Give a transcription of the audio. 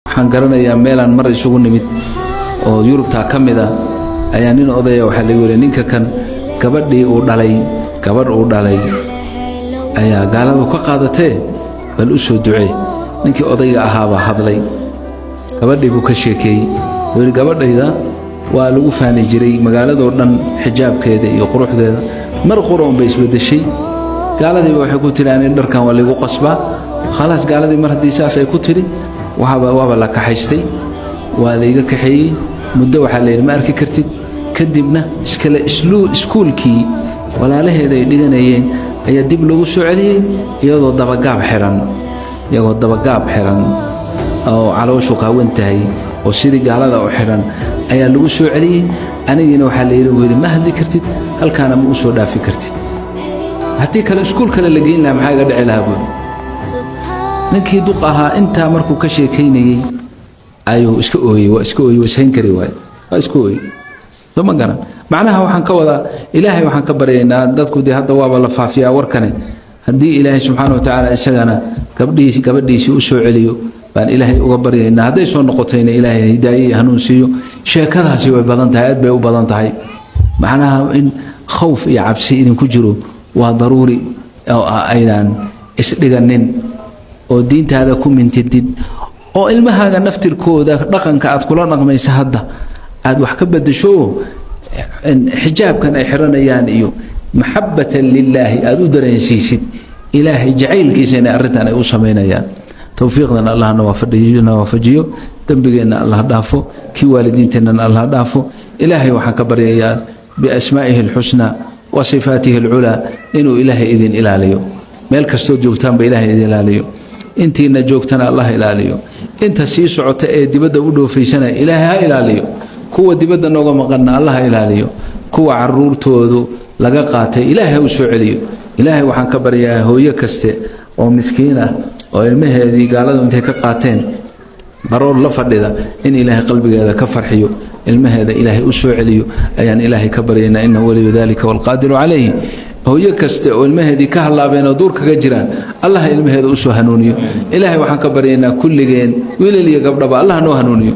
waxaan garanayaa meelaan mar isugu nimid oo Yurubta kamida ayaa nin odaya waxa la yiri ninka kan gabadh uu dhalay ayaa gaaladu ka qaadatay bal u soo ducay ninkii odayga ahaaba hadlay gabadhii buu ka sheekay weli gabadhayda waa lagu faani jiray magaalada oo dhan xijaabkeeda iyo quruxdeeda mar qoroon bay isbedeshay gaaladii waxay ku tiraan dharkan waa lagu qasbaa خلاص gaaladii mar hadii saas ay ku tiri waaba la kaxaystay waa la iga kaxeeyay muddo waxa la yiri ma arki kartid kadibna iskala iskuulkii walaalaheeda ay dhiganayeen ayaa dib lagu soo celiyay iyadoo dabagaab xiran oo calooshu qaawan tahay oo sidii gaalada u xiran ayaa lagu soo celiyay anigina waxa la yiri ma hadli kartid halkaana ma u soo dhaafi kartid hadii kale iskuul kale la geyn lahaa maxaa dhici lahaa ninkii duq ahaa inta markuu ka sheekeynayay ayuu iska ooyay wasayn kari waay iska ooyay ma garan macnaha waxaan ka wada ilaahay waxaan ka baryaynaa dadku hadda waaba la faafiyaa warkane hadii ilaahay subhanahu wa ta'ala isagana gabadhiisi u soo celiyo baan ilaahay uga baryaynaa haday soo noqotayna ilaahay hidaayo hanuun siiyo sheekadaasi way badan tahay aad bay u badan tahay macnaha in khawf iyo cabsi idin ku jiro waa daruuri oo aydan isdhiganin oo diintaada ku mintidid oo ilmahaaga naftirkooda dhaqanka aad kula dhaqmaysa hadda aad wax ka bedesho xijaabkan ay xiranayaan iyo mahabbatan lillahi aad u dareensiisid ilaahay jacaylkiisa in arintan ay u sameynayaan tawfiiqdan allah nawaafajiyo dambigeena allah dhaafo ki waalidiinteena allah dhaafo ilaahay waxaan ka baryayaa bi asmaa'ihi alhusna wa sifatihi alula inuu ilaahay idin ilaaliyo meel kasto joogtaan ba ilaahay idin ilaaliyo intiina joogtana Allah ilaaliyo inta sii socota ee dibadda u dhoofeysana ilaahay ha ilaaliyo kuwa dibadda nooga maqana Allah ilaaliyo kuwa caruurtoodu laga qaatay ilaahay u soo celiyo ilaahay waxaan ka baryaa hooyo kaste oo miskiina oo ilmaheedii gaaladu intay ka qaateen baroor la fadhida in ilaahay qalbigeeda ka farxiyo ilmaheeda ilaahay u soo celiyo ayaan ilaahay ka baryaynaa inna waliyu dhalika wal qadiru alayhi hooyo kaste oo ilmaheedii ka halaabeen oo duur kaga jiraan Allah ilmaheeda u soo hanuuniyo ilaahay waxaan ka baryaynaa kulligeen wiilal iyo gabdhaba Allah noo hanuuniyo